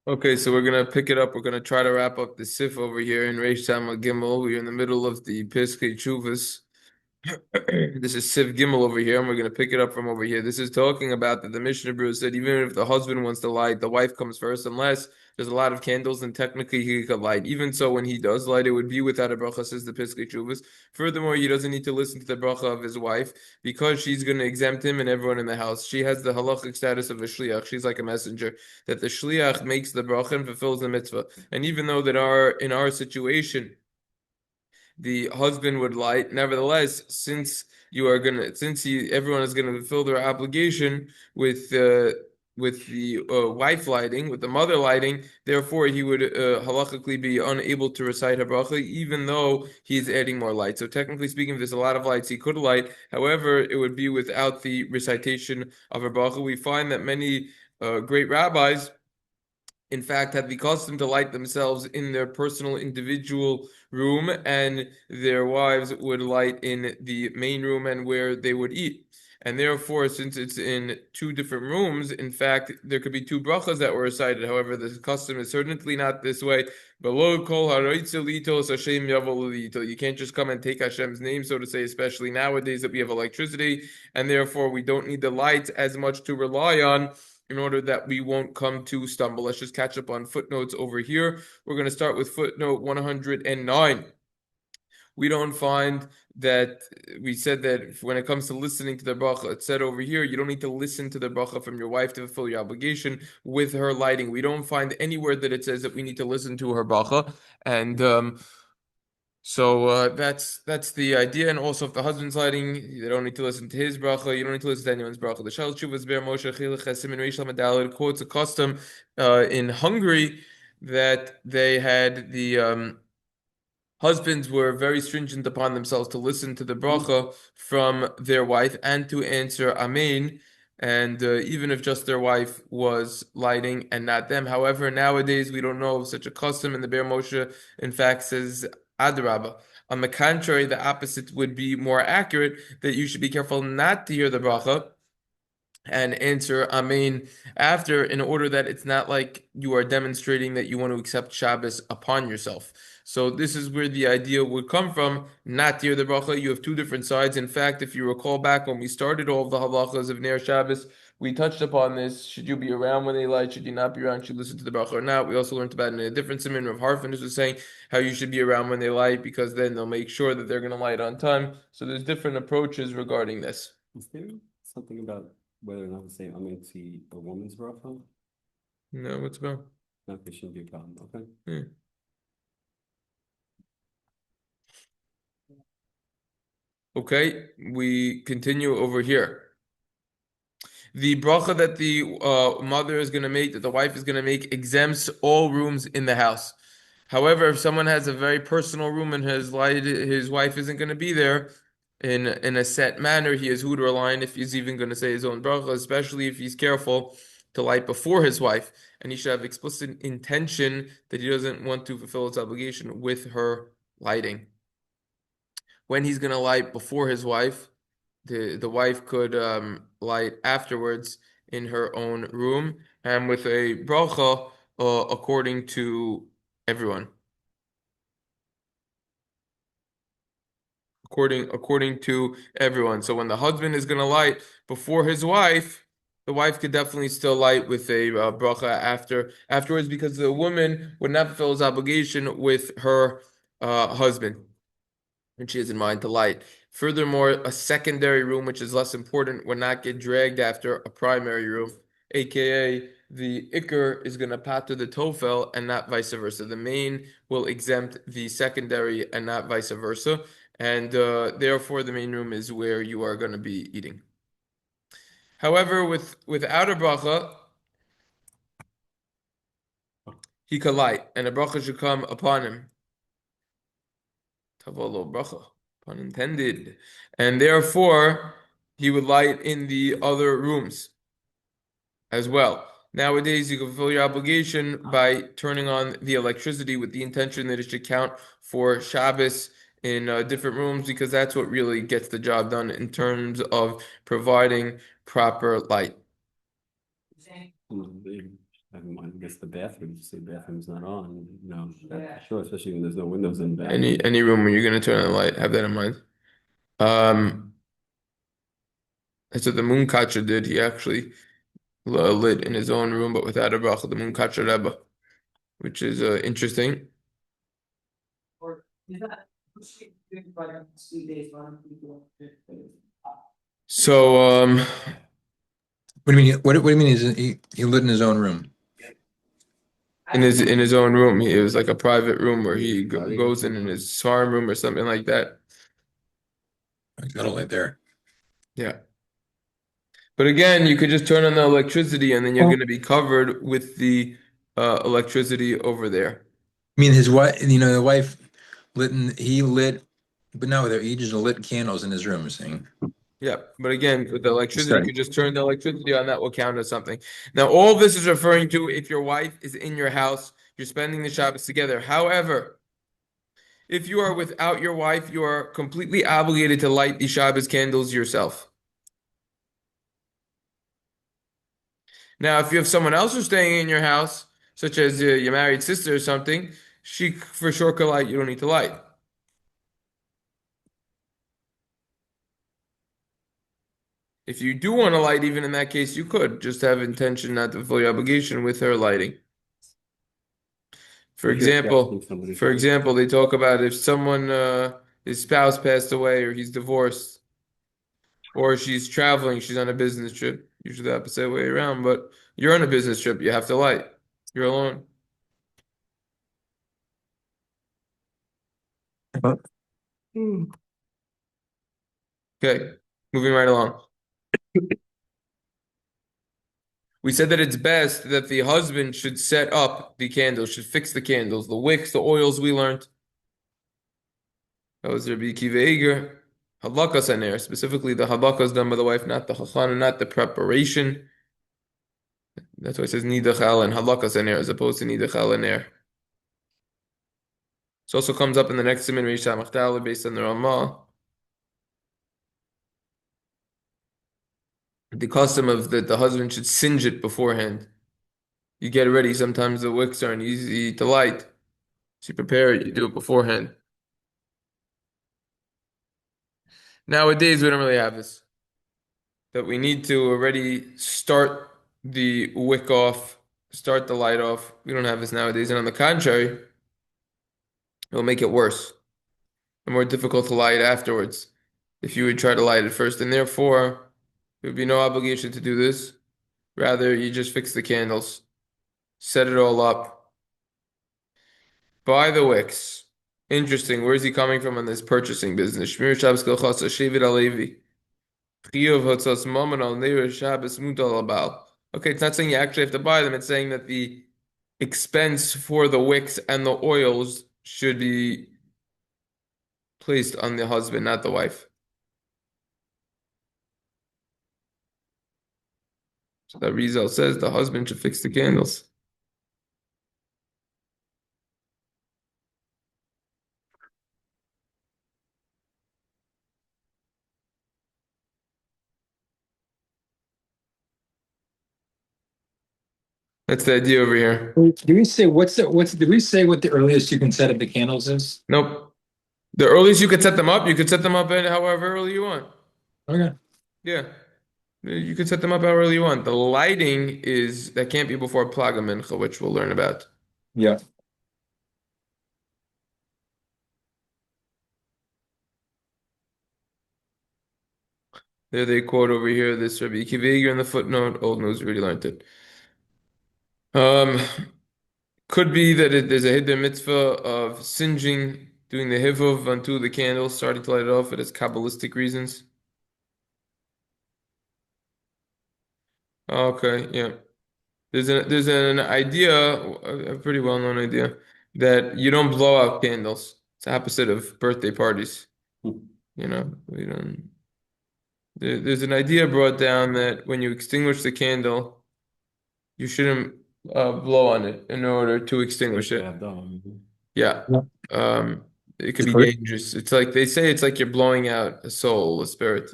Okay, so we're gonna pick it up. We're gonna try to wrap up the Sif over here in Reish Sama Gimel. We're in the middle of the Piskei Chuvas. This is Siv Gimel over here, and we're going to pick it up from over here. This is talking about that the Mishnah Berurah said even if the husband wants to light, the wife comes first, unless there's a lot of candles, and technically he could light. Even so, when he does light, it would be without a bracha, says the Piskei Chuvas. Furthermore, he doesn't need to listen to the bracha of his wife because she's going to exempt him and everyone in the house. She has the halachic status of a shliach. She's like a messenger. That the shliach makes the bracha and fulfills the mitzvah. And even though that in our situation, the husband would light. Nevertheless, everyone is gonna fulfill their obligation with the wife lighting, with the mother lighting. Therefore, he would halachically be unable to recite habracha, even though he's adding more light. So technically speaking, if there's a lot of lights, he could light. However, it would be without the recitation of habracha. We find that many great rabbis in fact, had the custom to light themselves in their personal individual room, and their wives would light in the main room and where they would eat. And therefore, since it's in two different rooms, in fact, there could be two brachas that were recited. However, the custom is certainly not this way. You can't just come and take Hashem's name, so to say, especially nowadays that we have electricity, and therefore we don't need the lights as much to rely on in order that we won't come to stumble. Let's just catch up on footnotes over here. We're going to start with footnote 109. We don't find that we said that when it comes to listening to the bracha, it said over here, you don't need to listen to the bracha from your wife to fulfill your obligation with her lighting. We don't find anywhere that it says that we need to listen to her bracha. And so that's the idea, and also if the husband's lighting, they don't need to listen to his bracha. You don't need to listen to anyone's bracha. The Shal Shuvas Ber Moshe Chilech Chesim and Reish Lamed quotes a custom in Hungary that they had the husbands were very stringent upon themselves to listen to the bracha from their wife and to answer Amen. And even if just their wife was lighting and not them. However, nowadays we don't know of such a custom, and the Be'er Moshe, in fact, says Adrabah. On the contrary, the opposite would be more accurate, that you should be careful not to hear the bracha and answer Amen after, in order that it's not like you are demonstrating that you want to accept Shabbos upon yourself. So this is where the idea would come from, not hear the bracha. You have two different sides. In fact, if you recall back when we started all of the halachas of Ner Shabbos, we touched upon this. Should you be around when they light? Should you not be around? Should you listen to the bracha or not? We also learned about it in a different siman. Rav Harfin was saying how you should be around when they light, because then they'll make sure that they're going to light on time. So there's different approaches regarding this. Is there something about whether or not the same see a woman's bracha? No, let's go. No, there shouldn't be a problem. Okay. Yeah. Okay, we continue over here. The bracha that the mother is going to make, that the wife is going to make, exempts all rooms in the house. However, if someone has a very personal room and his wife isn't going to be there in a set manner, he is huder line if he's even going to say his own bracha, especially if he's careful to light before his wife, and he should have explicit intention that he doesn't want to fulfill his obligation with her lighting. When he's going to light before his wife, the wife could light afterwards in her own room and with a bracha according to everyone. According to everyone. So when the husband is going to light before his wife, the wife could definitely still light with a bracha afterwards, because the woman would not fulfill his obligation with her husband, and she has in mind to light. Furthermore, a secondary room, which is less important, would not get dragged after a primary room, aka the ikr is going to pater the tofel and not vice versa. The main will exempt the secondary and not vice versa, and therefore the main room is where you are going to be eating. However, without a bracha, he could light, and a bracha should come upon him. Tavolo bracha, pun intended. And therefore, he would light in the other rooms as well. Nowadays, you can fulfill your obligation by turning on the electricity with the intention that it should count for Shabbos in different rooms, because that's what really gets the job done in terms of providing proper light. I mean, I guess the bathroom, you say bathroom's not on, that's for sure, especially when there's no windows in the bathroom. Any room where you're gonna turn on the light, have that in mind. That's what the Moonkatcher did. He actually lit in his own room, but without a bracha, the Moonkatcher Rebbe, which is interesting. So, What do you mean? What do you mean? He lit in his own room? in his own room, it was like a private room where he goes in his farm room or something like that. He's got a light there. Yeah. But again, you could just turn on the electricity and then you're Well, going to be covered with the electricity over there. I mean, his wife. The wife lit. He lit, but no, he just lit candles in his room. You're saying. Yeah. But again, with the electricity, you Sorry. could just turn the electricity on. That will count as something. Now, all this is referring to if your wife is in your house, you're spending the Shabbos together. However, if you are without your wife, you are completely obligated to light the Shabbos candles yourself. Now, if you have someone else who's staying in your house, such as your married sister or something, she for sure could light. You don't need to light. If you do want to light, even in that case, you could just have intention not to fulfill your obligation with her lighting. For If you're example, asking somebody for example, they talk about if someone his spouse passed away or he's divorced or she's traveling, she's on a business trip. Usually the opposite way around, but you're on a business trip, you have to light. You're alone. Hmm. Okay, moving right along. We said that it's best that the husband should set up the candles, should fix the candles, the wicks, the oils we learned. That was Rabbi Akiva Eiger. Halakas aner, specifically the halakas done by the wife, not the chachana, not the preparation. That's why it says nidach al and halakas aner as opposed to nidach al aner. This also comes up in the next siman Reish Samach based on the Ramah. The custom of that the husband should singe it beforehand. You get it ready. Sometimes the wicks aren't easy to light. So you prepare it, you do it beforehand. Nowadays, we don't really have this. That we need to already start the wick off, start the light off. We don't have this nowadays. And on the contrary, it'll make it worse and more difficult to light afterwards if you would try to light it first. And therefore, there would be no obligation to do this. Rather, you just fix the candles, set it all up, buy the wicks. Interesting. Where is he coming from on this purchasing business? Shmir Shabbos Kolchasa Shevet Alevi. Chiyuv Hotzos Mammon al Neir Shabbos Mutal al Baal. Okay, it's not saying you actually have to buy them. It's saying that the expense for the wicks and the oils should be placed on the husband, not the wife. So that Rizal says the husband should fix the candles. That's the idea over here. Do we say did we say what the earliest you can set up the candles is? Nope. The earliest you could set them up, you could set them up at however early you want. Okay. Yeah. You could set them up how early you want. The lighting is that can't be before Plaga Mincha, which we'll learn about. Yeah. There they quote over here this Rabbi Akiva Eiger in the footnote. Old news, we already learned it. Um, could be that there's a hidden mitzvah of singeing, doing the hivuv onto the candle, starting to light it off. It has Kabbalistic reasons. Okay, yeah. There's an idea, a pretty well-known idea, that you don't blow out candles. It's the opposite of birthday parties. You know, we don't. There's an idea brought down that when you extinguish the candle, you shouldn't blow on it in order to extinguish it. Yeah. Yeah. It could be dangerous. It's like they say it's like you're blowing out a soul, a spirit.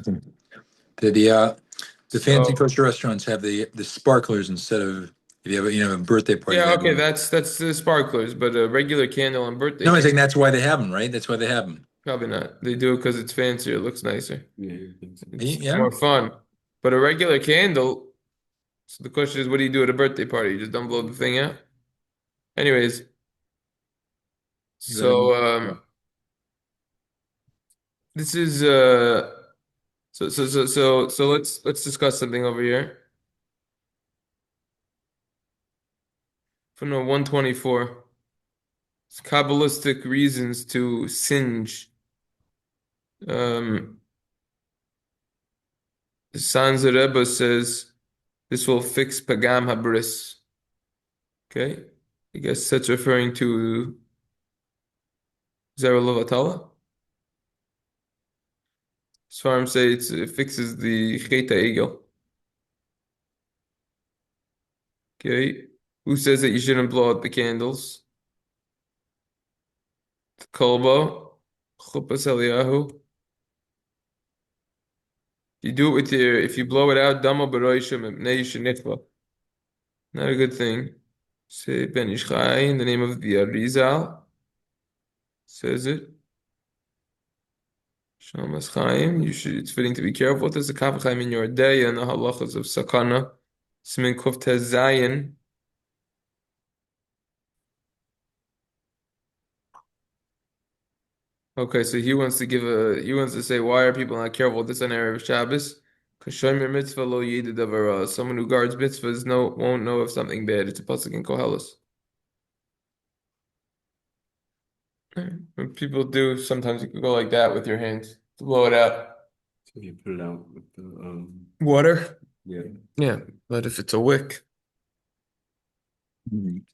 The fancy So kosher restaurants have the sparklers instead of If you have a birthday party, Yeah, you gotta okay, do it. that's the sparklers, but a regular candle on birthday No, I cake, think that's why they have them, right? That's why they have them. probably not. They do it because it's fancier, it looks nicer. Yeah, you think so. It's Yeah. more fun. But a regular candle, so the question is, what do you do at a birthday party? You just don't blow the thing out? Anyways, You gotta so this is so let's discuss something over here. For no 124. It's Kabbalistic reasons to singe. Um the Sanzer Rebbe says this will fix Pagam Habris. Okay? I guess that's referring to Zerulavatala. Svarim say it fixes the Cheta Egel. Okay? Who says that you shouldn't blow out the candles? The Kolba, Chupas Eliyahu. You do it with if you blow it out, Dama Baroishim, Mipnei Shenichva. Not a good thing. Say Ben Ish Chai in the name of the Arizal. Says it. Shamas Chaim. It's fitting to be careful. There's a Kav Chaim in your day and the halachas of Sakana. Simin Kuf Tez Zayin. Okay, so he wants to say, why are people not careful with this on Erev Shabbos? Because Shomer Mitzvah lo yidid davara. Someone who guards mitzvahs won't know of something bad. It's a pasuk in Koheles. When people do, sometimes you can go like that with your hands to blow it out. So you put it out with the Water? yeah. Yeah, but if it's a wick. Mhm.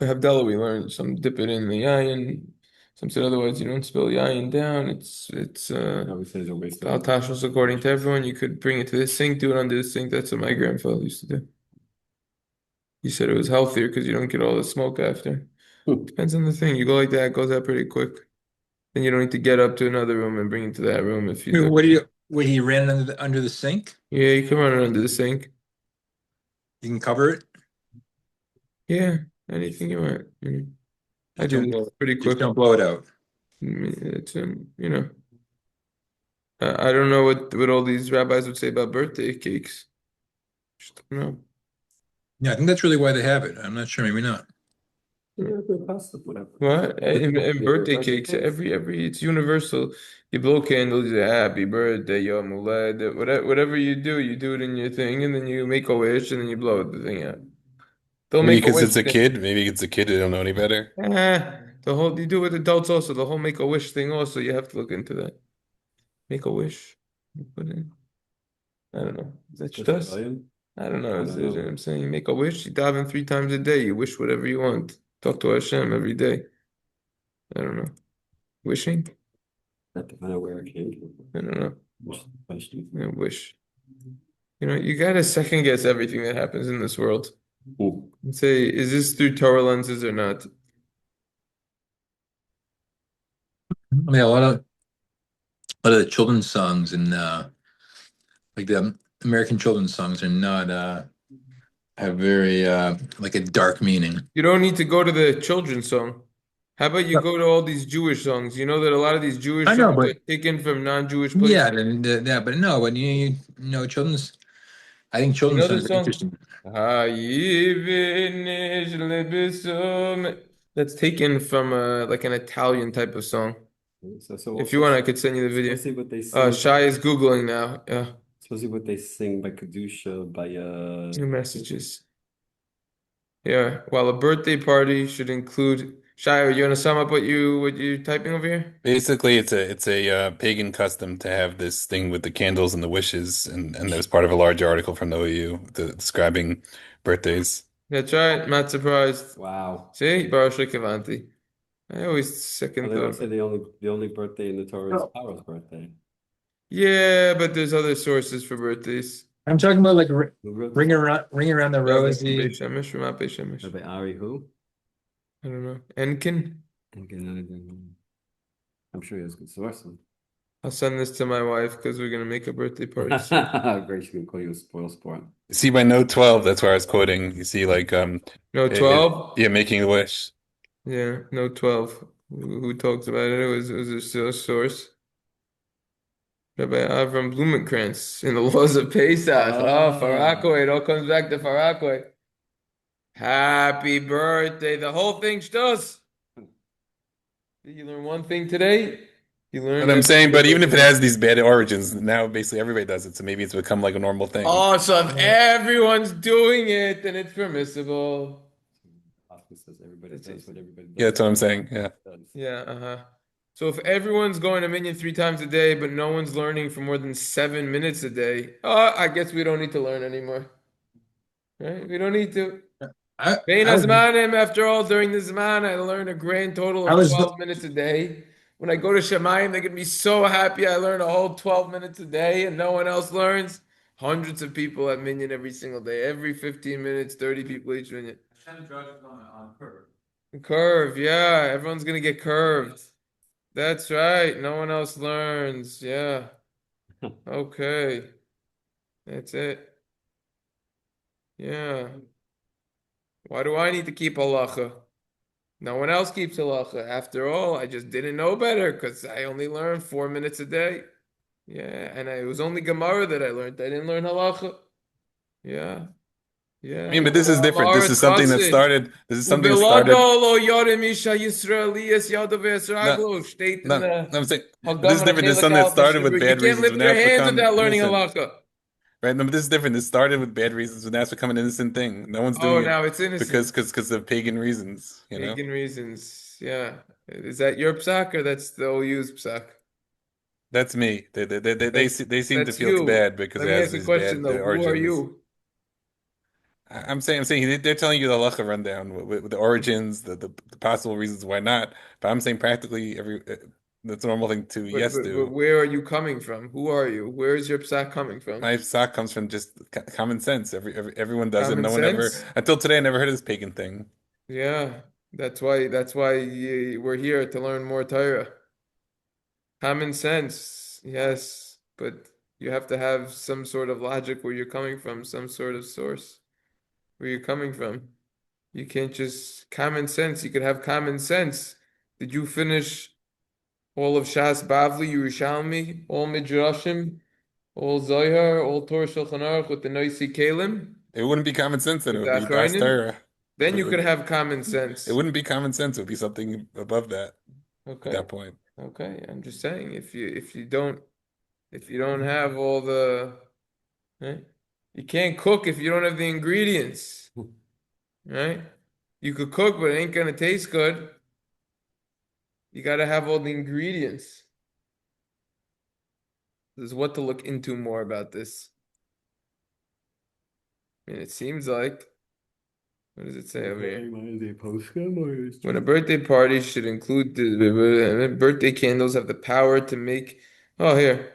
For Havdalah, we learned some dip it in the yayin. Some said otherwise you don't spill yayin down. It's Obviously, there's a waste Al of Tashos according to everyone. You could bring it to the sink, do it under the sink. That's what my grandfather used to do. He said it was healthier because you don't get all the smoke after. Depends on the thing. You go like that, it goes out pretty quick. Then you don't need to get up to another room and bring it to that room if you do. What he ran under the sink? Yeah, you can run it under the sink. You can cover it. Yeah, anything you want. I Just do don't that pretty just quick. don't blow it out. It's I don't know what all these rabbis would say about birthday cakes. Just don't know. Yeah, I think that's really why they have it. I'm not sure, maybe not. yeah, the pasta, whatever. What? In Yeah, birthday birthday cakes, cakes. every it's universal. You blow candles, you say happy birthday, Yom Hulad, whatever you do it in your thing, and then you make a wish, and then you blow the thing out. Don't Maybe make a because wish it's a thing. kid. Maybe it's a kid. They don't know any better. The whole you do it with adults also. The whole make a wish thing also. You have to look into that. Make a wish. You put in. I don't know. Is that Just shtus? Italian? I don't know. I Is don't know. I'm saying make a wish. You daven 3 times a day. You wish whatever you want. Talk to Hashem every day. I don't know. Wishing? That depends on where it came from. I don't know. Just a question. I wish. You gotta second guess everything that happens in this world Ooh. and say, is this through Torah lenses or not? I mean, a lot of the children's songs and like the American children's songs are not have very like a dark meaning. You don't need to go to the children's song. How about you go to all these Jewish songs? You know that a lot of these Jewish I know, songs but are taken from non-Jewish yeah, places. but no, but you know, children's. I think You children's know this songs are song? interesting. That's taken from like an Italian type of song. So If you want, I could send you the video. see what they sing. Shai is Googling now. Yeah, See what they sing by Kedusha, by new messages. Yeah, while a birthday party should include Shai, you want to sum up what you typing over here? Basically, it's a pagan custom to have this thing with the candles and the wishes, and that was part of a large article from the OU describing birthdays. That's right. Not surprised. Wow. See, Baruch Shekevanti. I always Well, second they always say thought. the only birthday in the Torah is Paro's birthday. Yeah, but there's other sources for birthdays. I'm talking about like Who wrote ring this? around the Rabbi rosy. Shemesh, Rabbi Shemesh. Rabbi Ari who? I don't know. Enkin? I'm sure he has good sources. I'll send this to my wife because we're gonna make a birthday party soon. Great, she can call you a spoil sport. See, by note 12, that's where I was quoting. You see, like, No, 12? yeah, making a wish. Yeah, no 12. Who talks about it? It was a source. Rabbi Avram Blumenkrantz in the laws of Pesach. Oh, Farakwe. It all comes back to Farakwe. Happy birthday. The whole thing does. Did you learn one thing today? You But learned I'm that. saying, but even if it has these bad origins, now basically everybody does it. So maybe it's become like a normal thing. Oh, so if everyone's doing it, then it's permissible. Often says everybody That's does what everybody Yeah, that's what I'm does. saying. Yeah. Yeah, uh-huh. So if everyone's going to Minyan 3 times a day, but no one's learning for more than 7 minutes a day, I guess we don't need to learn anymore. Right? We don't need to. I, Bein I was, Hazmanim, after all, during the Zman, I learn a grand total I of was, 12 minutes a day. When I go to Shemayim, they're going to be so happy I learn a whole 12 minutes a day and no one else learns. Hundreds of people at Minyan every single day. Every 15 minutes, 30 people each Minyan. Curve, yeah. Everyone's going to get curved. That's right. No one else learns. Yeah. Okay. That's it. Yeah. Why do I need to keep halacha? No one else keeps halacha. After all, I just didn't know better because I only learned 4 minutes a day. Yeah, and it was only Gemara that I learned. I didn't learn halacha. Yeah, I yeah. mean, but this is different. This is something that started. This is something that Ubilado started. lo yorim isha Yisraeliyas yadav No, esraglo. State in no, the no, I'm saying, but this is Haggadah different. This is Chelik something that Aleph started with Shibur. You bad can't reasons, but lift now your it's hands become without learning innocent. halacha. Right? No, but this is different. This started with bad reasons, but now it's become an innocent thing. No one's Oh, doing it now it's innocent. because of pagan reasons, you know? Pagan reasons. Yeah. Is that your psak or that's the OU's psak? That's me. That's They seem to that's feel it's you. bad because Let it me has ask a these question bad though. Who are origins. you? I'm saying they're telling you the halacha rundown with the origins, the possible reasons why not. But I'm saying practically that's a normal thing to But, yes but but do. where are you coming from? Who are you? Where is your psak coming from? My sock comes from just common sense. Everyone does it. Common No one ever sense? until today I never heard of this pagan thing. Yeah. That's why we're here to learn more Torah. Common sense, yes, but you have to have some sort of logic where you're coming from, some sort of source where you're coming from. You can't just common sense. You could have common sense. Did you finish all of Shas Bavli, Yerushalmi, all Midrashim, all Zohar, all Torah Shulchan Aruch with the Noisy Kalim, It wouldn't be common sense then. It with would the be Das Achrayim? Torah. Then you could have common It sense. wouldn't be common sense. It would be something above that at Okay, that point. okay. I'm just saying if you don't have all the right? You can't cook if you don't have the ingredients, right? You could cook, but it ain't gonna taste good. You gotta have all the ingredients. There's what to look into more about this. I mean, it seems like, what does it say over here? When a birthday party should include the birthday candles have the power to make. Oh, here.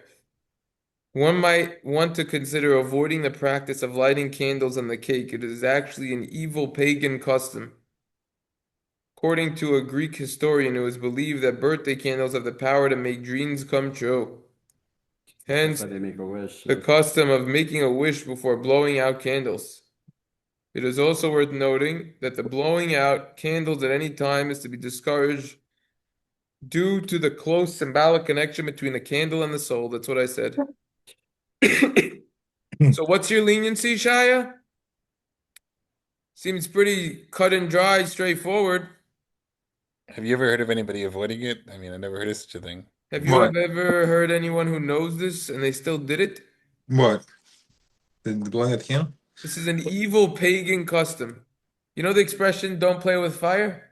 One might want to consider avoiding the practice of lighting candles on the cake. It is actually an evil pagan custom. According to a Greek historian, it was believed that birthday candles have the power to make dreams come true. That's Hence, why they make a wish. the custom of making a wish before blowing out candles. It is also worth noting that the blowing out candles at any time is to be discouraged due to the close symbolic connection between the candle and the soul. That's what I said. So, what's your leniency, Shaya? Seems pretty cut and dry, straightforward. Have you ever heard of anybody avoiding it? I mean, I never heard of such a thing. Have you what? ever heard anyone who knows this and they still did it? What? The blowing of the candle? This is an evil pagan custom. You know the expression, don't play with fire?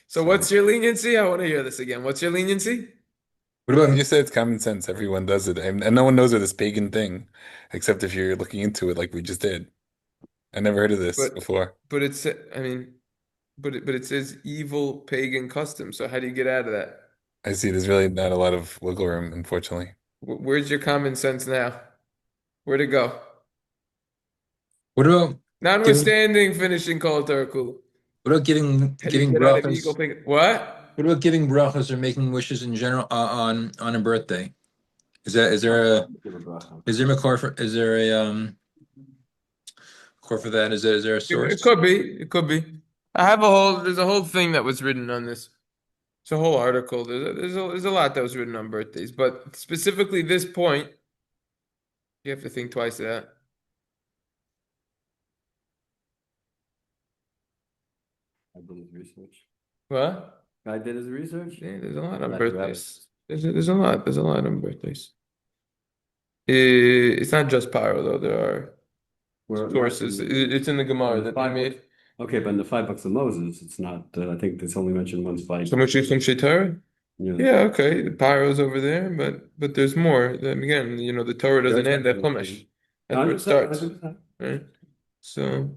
So, what's your leniency? I want to hear this again. What's your leniency? What You about just said it's common sense. Everyone does it, and no one knows of this pagan thing, except if you're looking into it, like we just did. I never heard of this But before. but it's I mean, but it says evil pagan custom. So how do you get out of that? I see. There's really not a lot of wiggle room, unfortunately. Where's your common sense now? Where'd it go? what about giving Notwithstanding finishing Kol Tarkul. what about giving How do you giving get out of evil brachas? pagan? What? What about giving brachas or making wishes in general on a birthday? Is there a Give a bracha. is there a core for that? Is there a It source? could be. It could be. There's a whole thing that was written on this. It's a whole article. There's a lot that was written on birthdays, but specifically this point, you have to think twice of that. I did his research. What? Guy did his research. Yeah, there's a lot on Glad you have birthdays. There's a lot on birthdays. It's not just pyro though. There are sources. It's in the Gemara that they made. Okay, but in the 5 books of Moses, it's not. I think it's only mentioned once by. So much from Torah. Yeah. Yeah, okay. The pyro's over there, but there's more. Then again, the Torah doesn't end at Chumash. That's where it starts. 100%. Right? So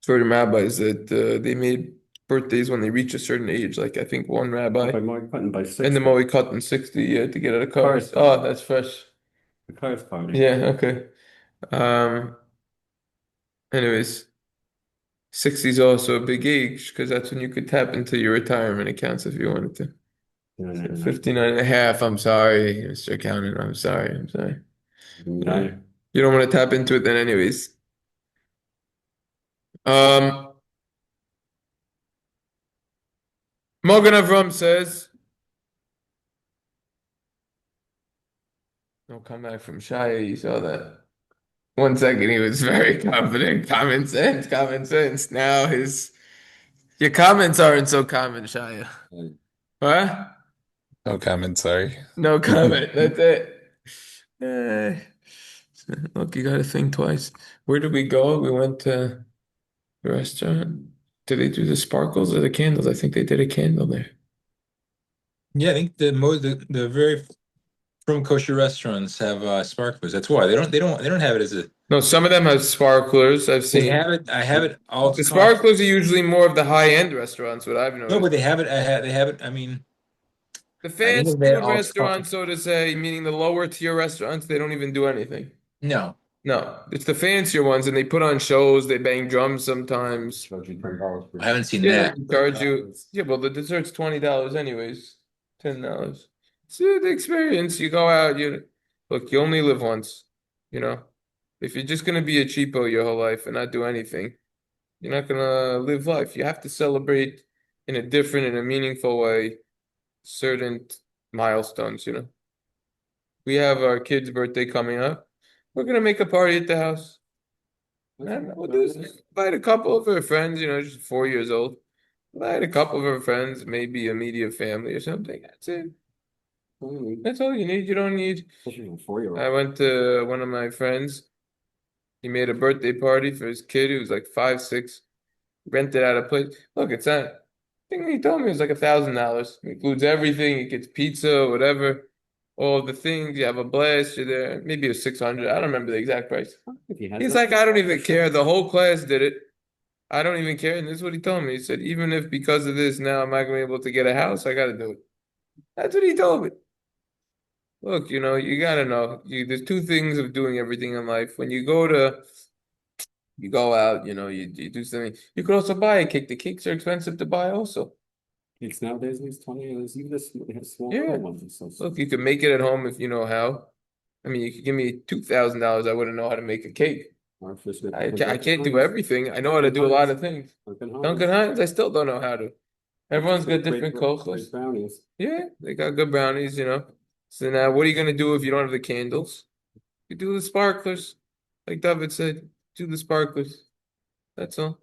certain rabbis that they made birthdays when they reach a certain age. Like I think one rabbi By Moed Katan by 60. and the Moed Katan 60 to get out of cars. Cars. Oh, that's fresh. The cars party. Yeah, okay. Um, anyways, 60 is also a big age because that's when you could tap into your retirement accounts if you wanted to. Yeah. 59 and a half. I'm sorry, Mr. Accountant. I'm sorry. I'm sorry. Yeah. You don't want to tap into it then anyways. Mogan Avram says, no comeback from Shia. You saw that. 1 second, he was very confident. Common sense, common sense. Now your comments aren't so common, Shia. What? No comment, sorry. No comment. That's it. Look, you gotta think twice. Where did we go? We went to the restaurant. Did they do the sparkles or the candles? I think they did a candle there. Yeah, I think the very from kosher restaurants have sparklers. That's why they don't have it as a No, some of them have sparklers. I've they seen. have it. I have it all. The sparklers are usually more of the high-end restaurants, what I've No, noticed. but they have it. They have it. I mean, The I fancy think they all restaurants, so to say, meaning the lower tier restaurants, they don't even do anything. no. No, it's the fancier ones, and they put on shows. They bang drums sometimes. Charge you $10 for I haven't seen Yeah, that. they charge you. Yeah, well, the dessert's $20 anyways. $10. So the experience, you go out. Look. You only live once. You know, if you're just gonna be a cheapo your whole life and not do anything, you're not gonna live life. You have to celebrate in a different and a meaningful way certain milestones. We have our kid's birthday coming up. We're gonna make a party at the house. And we'll invite a couple of her friends, she's 4 years old. Invite a couple of her friends, maybe a immediate family or something. That's it. That's all you need. You don't need. Especially for a 4-year-old. I went to one of my friends. He made a birthday party for his kid who was like 5, 6. Rented out a place. Look, it's not. I think he told me it was like $1,000. It includes everything. It gets pizza, whatever. All the things. You have a blast. You're there. Maybe it was 600. I don't remember the exact price. He's like, I don't even care. The whole class did it. I don't even care. And this is what he told me. He said, even if because of this now I'm not going to be able to get a house, I got to do it. That's what he told me. Look, you got to know. There's two things of doing everything in life. When you go out, you do something. You could also buy a cake. The cakes are expensive to buy also. Cakes nowadays, these 20, there's even this small Yeah. little ones. Look, you can make it at home if you know how. I mean, you could give me $2,000. I wouldn't know how to make a cake. I can't do everything. I know how to do a lot of things. Duncan Hines, I still don't know how to. Everyone's got different kochos. Brownies. Yeah, they got good brownies, So now what are you gonna do if you don't have the candles? You do the sparklers. Like David said, do the sparklers. That's all.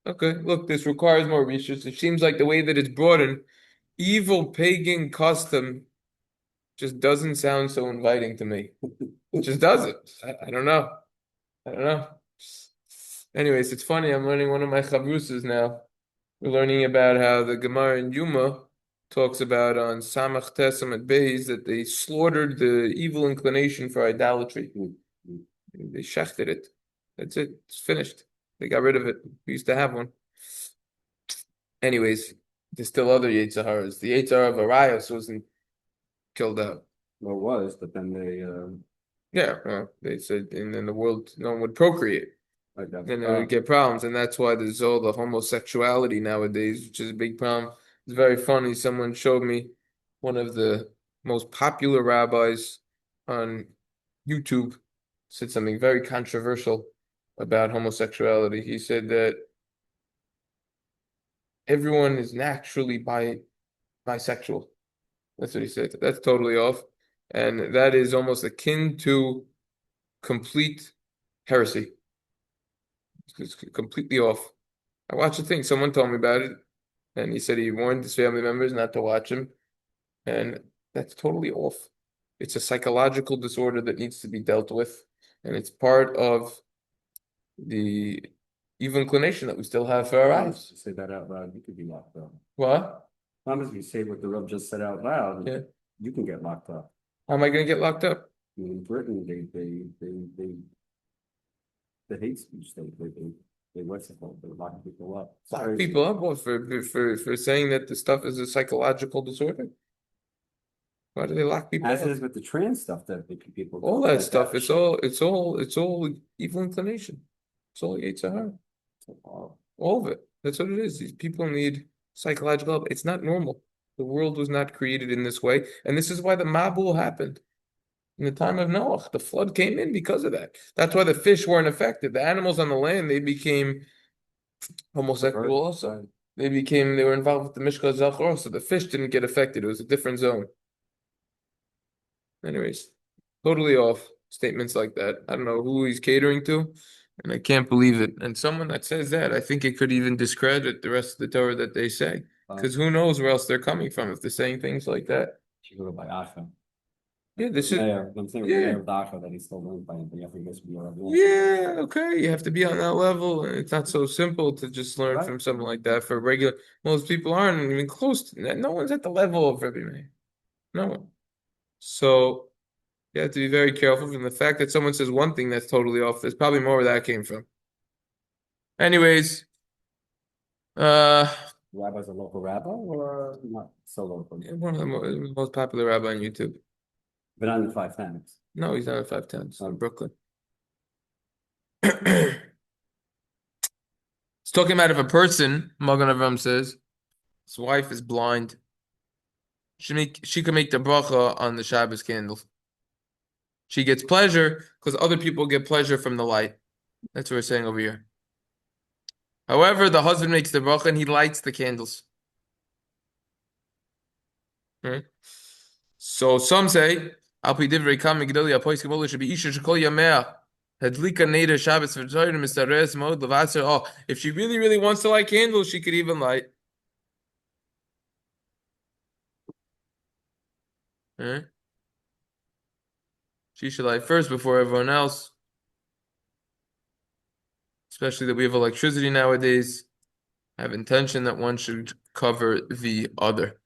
Okay, look, this requires more research. It seems like the way that it's brought in, evil pagan custom just doesn't sound so inviting to me. It just doesn't. I don't know. I don't know. Anyways, it's funny. I'm learning one of my chavrusas now. We're learning about how the Gemara in Yuma talks about on Samach Tesam at Beis that they slaughtered the evil inclination for idolatry. They shechted it. That's it. It's finished. They got rid of it. We used to have one. Anyways, there's still other Yetzer Haras. The Yetzer Hara of Arias wasn't killed out. Well, it was, but then they Yeah, well, they said, and then the world, no one would procreate. like that. Then it would get problems, and that's why there's all the homosexuality nowadays, which is a big problem. It's very funny. Someone showed me one of the most popular rabbis on YouTube said something very controversial about homosexuality. He said that everyone is naturally bisexual. That's what he said. That's totally off. And that is almost akin to complete heresy. It's completely off. I watched the thing. Someone told me about it, and he said he warned his family members not to watch him. And that's totally off. It's a psychological disorder that needs to be dealt with, and it's part of the evil inclination that we still have for our Promise eyes. to say that out loud, you could be locked up. What? Promise you say what the Rub just said out loud, Yeah. you can get locked up. How am I going to get locked up? In Britain, the hate speech, what's it called? They lock people up. It's Lock crazy. people up what, for saying that the stuff is a psychological disorder? Why do they lock people As up? it is with the trans stuff that people. All that like stuff. It's shit. all evil inclination. It's all Yetzer Hara. All of it. That's what it is. These people need psychological help. It's not normal. The world was not created in this way, and this is why the Mabul happened. In the time of Noah, the flood came in because of that. That's why the fish weren't affected. The animals on the land, they became homosexual also. They were involved with the Mishka Zachor, so the fish didn't get affected. It was a different zone. Anyways, totally off statements like that. I don't know who he's catering to, and I can't believe it. And someone that says that, I think it could even discredit the rest of the Torah that they say. Because who knows where else they're coming from if they're saying things like that. She go by Asha. Yeah, this is Mayor, I'm saying with yeah. the mayor of Dhaka that he's still owned by him, but you have to guess be already. Yeah, okay. You have to be on that level, and it's not so simple to just learn Right. from something like that. For regular, most people aren't even close to that. No one's at the level of Rabbi Meir. No one. So you have to be very careful from the fact that someone says one thing that's totally off. There's probably more where that came from. Anyways, Rabbi's a local rabbi or not so local? one of the most popular rabbi on YouTube. But on the 5 times. No, he's not at 510. He's in Brooklyn. It's talking about if a person, Magen Avram says, his wife is blind. She can make the bracha on the Shabbos candle. She gets pleasure because other people get pleasure from the light. That's what we're saying over here. However, the husband makes the bracha and he lights the candles. Right? So some say, Al pi divrei Kam Migdali Apois Kabbalah should be Isha Shekol Yamea Hadlika Neder Shabbos V'Toyim Mistares Mod Levaser. Oh, if she really, really wants to light candles, she could even light. Right? She should light first before everyone else. Especially that we have electricity nowadays. I have intention that one should cover the other.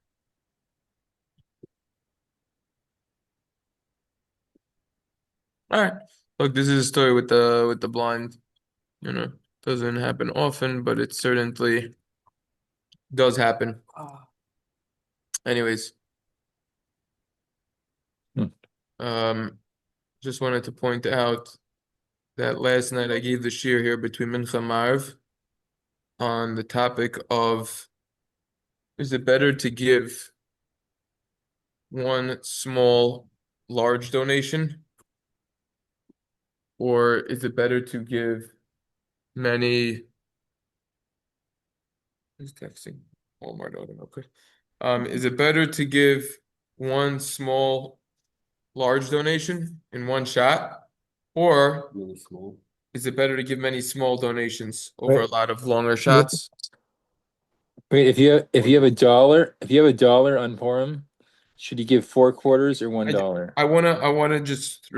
All right. Look, this is a story with the blind. You know, doesn't happen often, but it certainly does happen. Anyways, just wanted to point out that last night I gave the shir here between Mincha and Marv on the topic of is it better to give one small, large donation, or is it better to give many? Who's texting? Walmart order, okay. Is it better to give one small, large donation in one shot, or Really small. is it better to give many small donations over a Wait. lot of longer shots? Wait, if you have a dollar on Purim, should you give 4 quarters or $1? I wanna just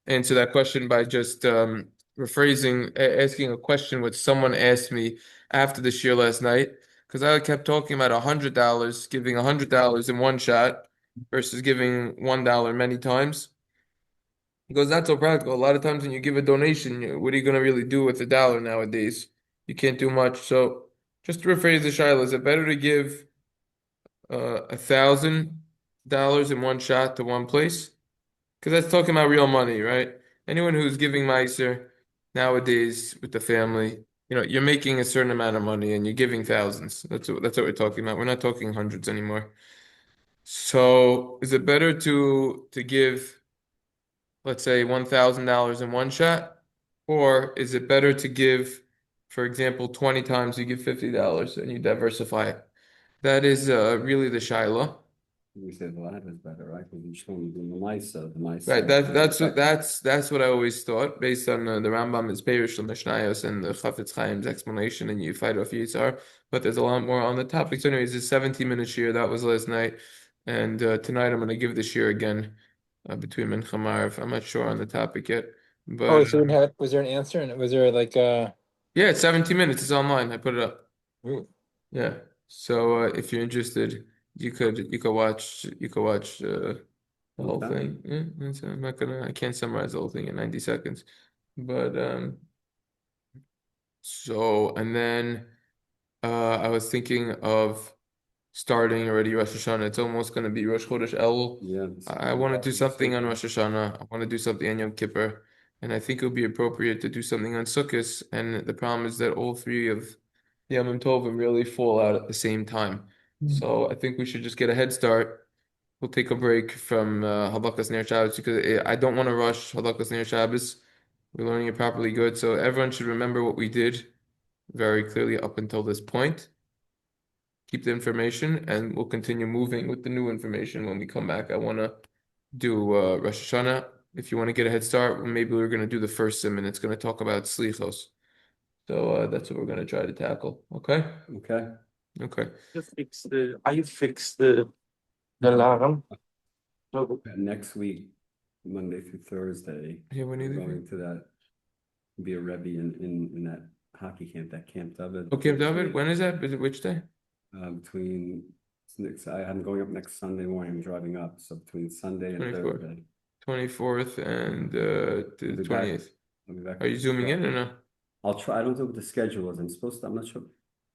answer that question by just rephrasing, asking a question which someone asked me after the shir last night, because I kept talking about $100, giving $100 in one shot versus giving $1 many times. Because that's so practical. A lot of times when you give a donation, what are you gonna really do with the dollar nowadays? You can't do much. So just to rephrase the shayla, is it better to give $1,000 in one shot to one place? Because that's talking about real money, right? Anyone who's giving Meiser nowadays with the family, you're making a certain amount of money and you're giving thousands. That's what we're talking about. We're not talking hundreds anymore. So is it better to give, let's say, $1,000 in one shot, or is it better to give, for example, 20 times you give $50 and you diversify it? That is really the shaila. We say the latter is better, right? Because each one you do the nice. Right, that's what I always thought, based on the Rambam is Perish Mishnayos and the Chafetz Chaim's explanation, and you fight off Yitzhar. But there's a lot more on the topic. So, anyways, it's 17-minute shir. That was last night, and tonight I'm going to give the shir again between Mincha and Maariv. I'm not sure on the topic yet, Oh, but so was there an answer? And was there like yeah, it's 17 minutes. It's online. I put it up. ooh, Yeah. So if you're interested, you could watch the whole Okay. thing. Yeah, I can't summarize the whole thing in 90 seconds. But and then I was thinking of starting already Rosh Hashanah. It's almost going to be Rosh Chodesh Elul. Yeah. I want to do something on Rosh Hashanah. I want to do something on Yom Kippur. And I think it would be appropriate to do something on Sukkot. And the problem is that all three of the Yom Tovim really fall out at the same time. So I think we should just get a head start. We'll take a break from Halakas Ner Shabbos because I don't want to rush Halakas Ner Shabbos. We're learning it properly good. So everyone should remember what we did very clearly up until this point. Keep the information, and we'll continue moving with the new information when we come back. I want to do Rosh Hashanah. If you want to get a head start, maybe we're going to do the first sim, and it's going to talk about slichos. So that's what we're going to try to tackle. Okay? Okay. Okay. I fix the alarm. Next week, Monday through Thursday, Yeah, when are you we're leaving? going to that, be a Rebbe in that hockey camp, that Camp David. Okay, David, when is that? Is it which day? Between I'm going up next Sunday morning. I'm driving up, so between Sunday and 24th. Thursday. 24th and the I'll be back. 28th. I'll be back. Are you zooming in or no? I'll try. I don't know what the schedule is. I'm not sure.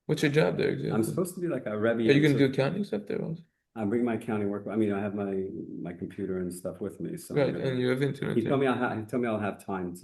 What's your job there I'm exactly? supposed to be like a Rebbe. Are you going to do accounting stuff there also? I bring my accounting work. I mean, I have my computer and stuff with me. So Right, and you have internet. he told me I'll have time